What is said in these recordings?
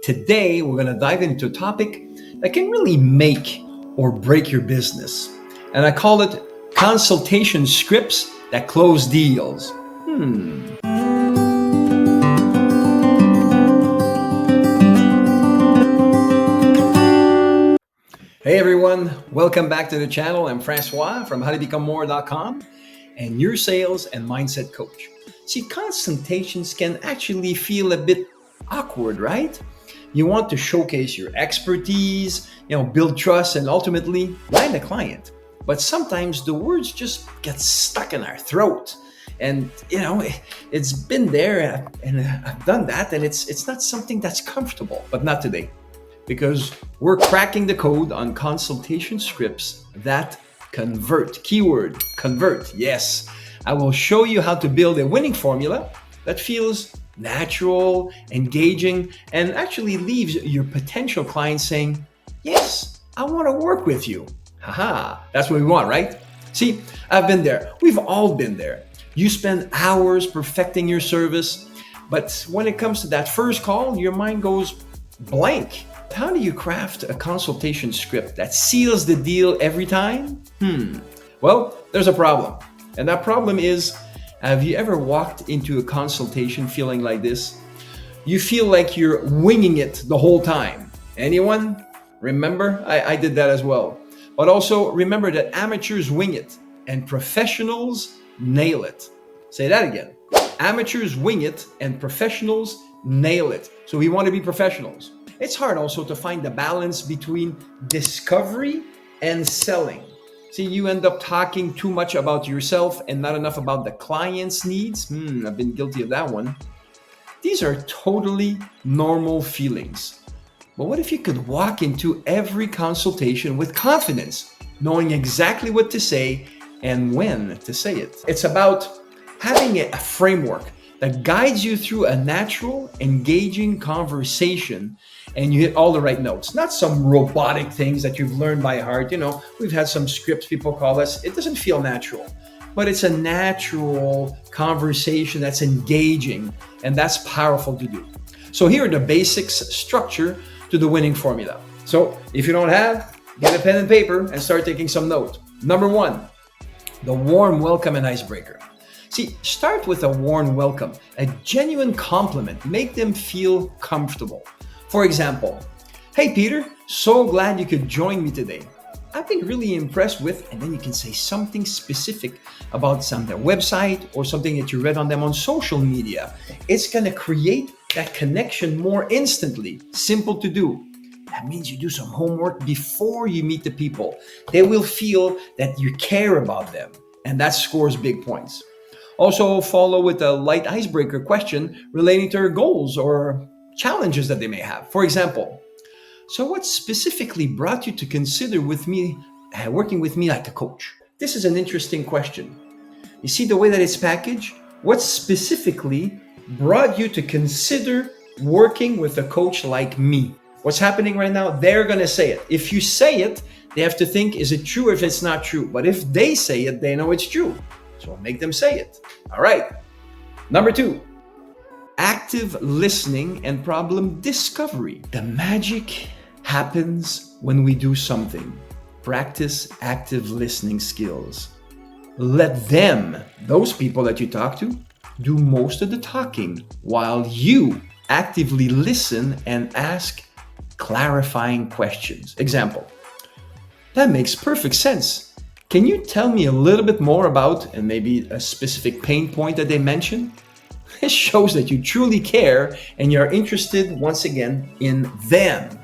Today, we're going to dive into a topic that can really make or break your business. And I call it consultation scripts that close deals. Hey everyone, welcome back to the channel. I'm Francois from howtobecomemore.com and your sales and mindset coach. See, consultations can actually feel a bit awkward, right? You want to showcase your expertise, build trust, and ultimately land a client. But sometimes the words just get stuck in our throat. And it's been there, and I've done that, and it's not something that's comfortable. But not today, because we're cracking the code on consultation scripts that convert. Keyword, convert. Yes, I will show you how to build a winning formula that feels natural, engaging, and actually leaves your potential client saying, yes, I want to work with you. Haha, that's what we want, right? See, I've been there. We've all been there. You spend hours perfecting your service, but when it comes to that first call, your mind goes blank. How do you craft a consultation script that seals the deal every time? Well, there's a problem. And that problem is, have you ever walked into a consultation feeling like this? You feel like you're winging it the whole time. Anyone? Remember? I did that as well. But also remember that amateurs wing it and professionals nail it. Say that again. Amateurs wing it and professionals nail it. So we want to be professionals. It's hard also to find the balance between discovery and selling. See, you end up talking too much about yourself and not enough about the client's needs. I've been guilty of that one. These are totally normal feelings. But what if you could walk into every consultation with confidence, knowing exactly what to say and when to say it? It's about having a framework that guides you through a natural, engaging conversation, and you hit all the right notes. Not some robotic things that you've learned by heart. We've had some scripts people call us. It doesn't feel natural, but it's a natural conversation that's engaging, and that's powerful to do. So here are the basics, structure to the winning formula. So if you don't have, get a pen and paper and start taking some note. Number one, the warm welcome and icebreaker. See, start with a warm welcome, a genuine compliment. Make them feel comfortable. For example, hey Peter, so glad you could join me today. I've been really impressed with, and then you can say something specific about their website or something that you read on them on social media. It's going to create that connection more instantly. Simple to do. That means you do some homework before you meet the people. They will feel that you care about them, and that scores big points. Also, follow with a light icebreaker question relating to their goals or challenges that they may have. For example, so what specifically brought you to consider working with me like a coach? This is an interesting question. You see the way that it's packaged? What specifically brought you to consider working with a coach like me? What's happening right now? They're going to say it. If you say it, they have to think, is it true if it's not true? But if they say it, they know it's true. So make them say it. All right. Number two, active listening and problem discovery. The magic happens when we do something. Practice active listening skills. Let them, those people that you talk to, do most of the talking while you actively listen and ask clarifying questions. Example, that makes perfect sense. Can you tell me a little bit more about, and maybe a specific pain point that they mentioned? This shows that you truly care and you're interested, once again, in them.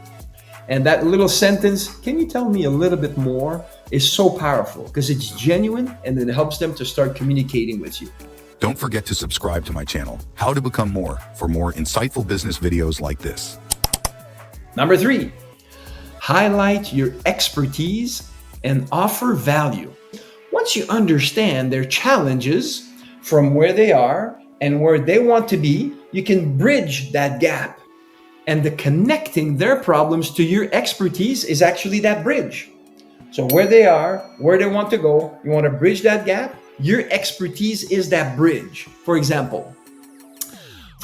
And that little sentence, can you tell me a little bit more, is so powerful because it's genuine and it helps them to start communicating with you. Don't forget to subscribe to my channel, How to Become More, for more insightful business videos like this. Number three, highlight your expertise and offer value. Once you understand their challenges from where they are and where they want to be, you can bridge that gap. And the connecting their problems to your expertise is actually that bridge. So where they are, where they want to go, you want to bridge that gap. Your expertise is that bridge. For example,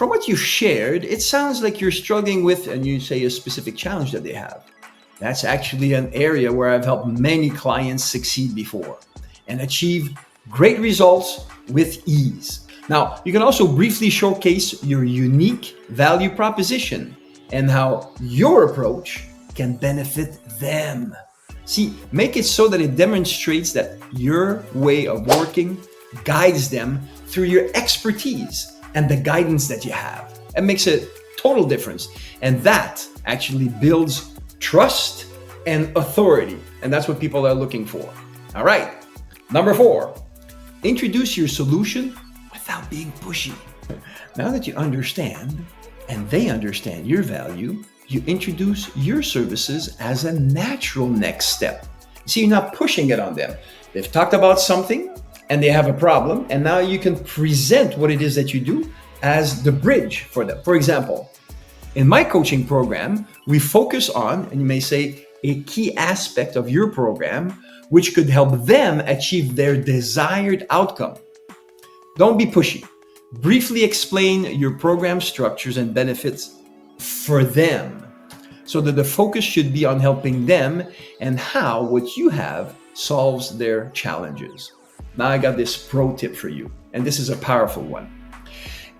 From what you shared, it sounds like you're struggling with, and you say, a specific challenge that they have. That's actually an area where I've helped many clients succeed before and achieve great results with ease. Now, you can also briefly showcase your unique value proposition and how your approach can benefit them. See, make it so that it demonstrates that your way of working guides them through your expertise and the guidance that you have. It makes a total difference. And that actually builds trust and authority. And that's what people are looking for. All right. Number 4, introduce your solution without being pushy. Now that you understand and they understand your value, you introduce your services as a natural next step. See, you're not pushing it on them. They've talked about something and they have a problem, and now you can present what it is that you do as the bridge for them. For example, in my coaching program, we focus on, and you may say, a key aspect of your program, which could help them achieve their desired outcome. Don't be pushy. Briefly explain your program structures and benefits for them, so that the focus should be on helping them and how what you have solves their challenges. Now I got this pro tip for you, and this is a powerful one.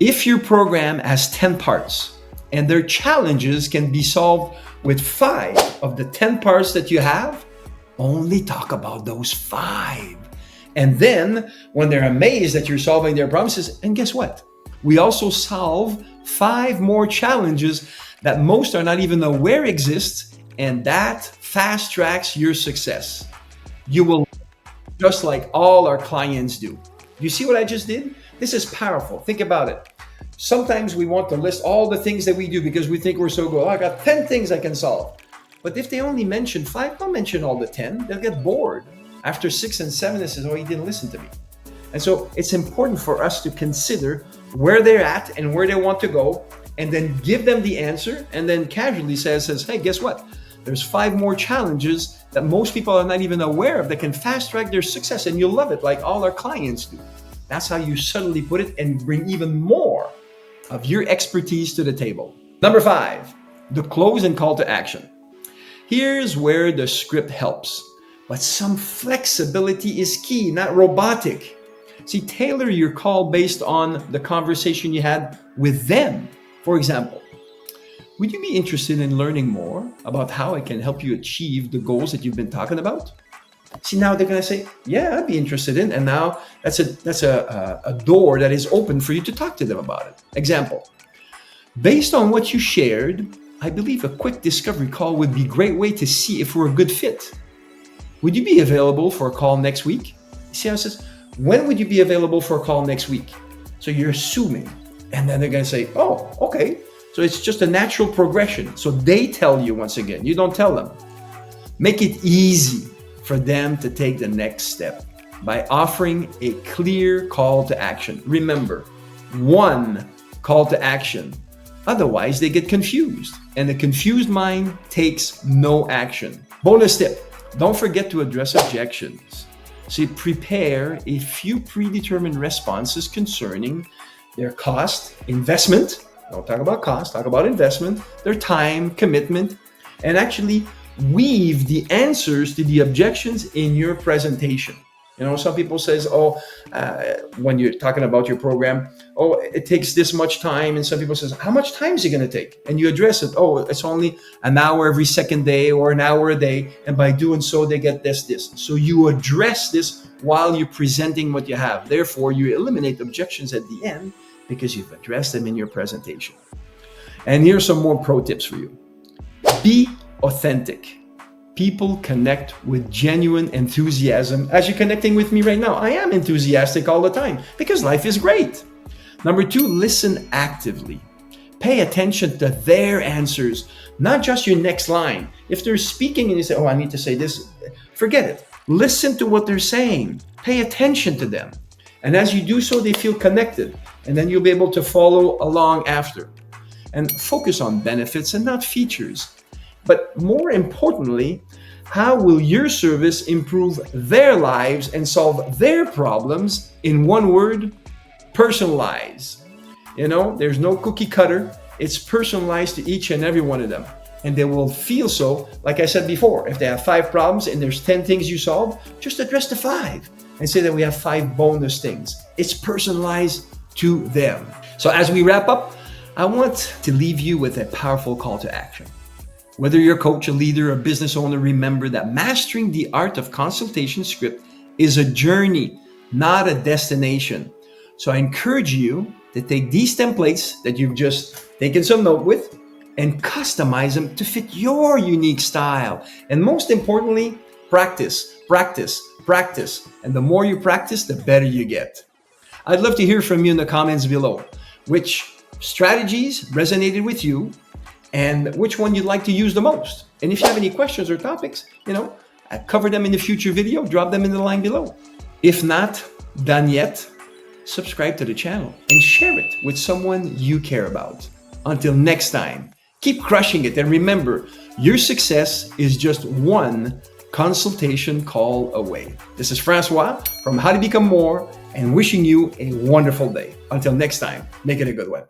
If your program has 10 parts and their challenges can be solved with 5 of the 10 parts that you have, only talk about those 5. And then when they're amazed that you're solving their problems, and guess what? We also solve 5 more challenges that most are not even aware exist, and that fast tracks your success. You will, just like all our clients do. You see what I just did? This is powerful. Think about it. Sometimes we want to list all the things that we do because we think we're so good. Oh, I got 10 things I can solve. But if they only mention 5, don't mention all the 10. They'll get bored. After 6 and 7, they say, oh, he didn't listen to me. And so it's important for us to consider where they're at and where they want to go, and then give them the answer, and then casually says, hey, guess what? There's 5 more challenges that most people are not even aware of that can fast track their success, and you'll love it like all our clients do. That's how you subtly put it and bring even more of your expertise to the table. Number 5, the close and call to action. Here's where the script helps, but some flexibility is key, not robotic. See, tailor your call based on the conversation you had with them. For example, would you be interested in learning more about how I can help you achieve the goals that you've been talking about? See, now they're going to say, yeah, I'd be interested in. And now that's a door that is open for you to talk to them about it. Example, based on what you shared, I believe a quick discovery call would be a great way to see if we're a good fit. Would you be available for a call next week? See how it says, when would you be available for a call next week? So you're assuming. And then they're going to say, oh, okay. So it's just a natural progression. So they tell you once again, you don't tell them. Make it easy for them to take the next step by offering a clear call to action. Remember, one call to action. Otherwise, they get confused. And the confused mind takes no action. Bonus tip, don't forget to address objections. So prepare a few predetermined responses concerning their cost, investment. Don't talk about cost, talk about investment, their time, commitment, and actually weave the answers to the objections in your presentation. You know, some people says, when you're talking about your program, it takes this much time. And some people says, how much time is it going to take? And you address it. It's only an hour every second day or an hour a day. And by doing so, they get this. So you address this while you're presenting what you have. Therefore, you eliminate objections at the end because you've addressed them in your presentation. And here's some more pro tips for you. Be authentic. People connect with genuine enthusiasm. As you're connecting with me right now, I am enthusiastic all the time because life is great. Number 2, listen actively. Pay attention to their answers, not just your next line. If they're speaking and you say, I need to say this, forget it. Listen to what they're saying. Pay attention to them. And as you do so, they feel connected. And then you'll be able to follow along after. And focus on benefits and not features. But more importantly, how will your service improve their lives and solve their problems? In one word, personalize. There's no cookie cutter. It's personalized to each and every one of them. And they will feel so, like I said before, if they have 5 problems and there's 10 things you solve, just address the 5 and say that we have 5 bonus things. It's personalized to them. So as we wrap up, I want to leave you with a powerful call to action. Whether you're a coach, a leader, a business owner, remember that mastering the art of consultation script is a journey, not a destination. So I encourage you to take these templates that you've just taken some note with and customize them to fit your unique style. And most importantly, practice, practice, practice. And the more you practice, the better you get. I'd love to hear from you in the comments below. Which strategies resonated with you and which one you'd like to use the most. And if you have any questions or topics, cover them in the future video, drop them in the line below. If not done yet, subscribe to the channel and share it with someone you care about. Until next time, keep crushing it. And remember, your success is just one consultation call away. This is Francois from How to Become More and wishing you a wonderful day. Until next time, make it a good one.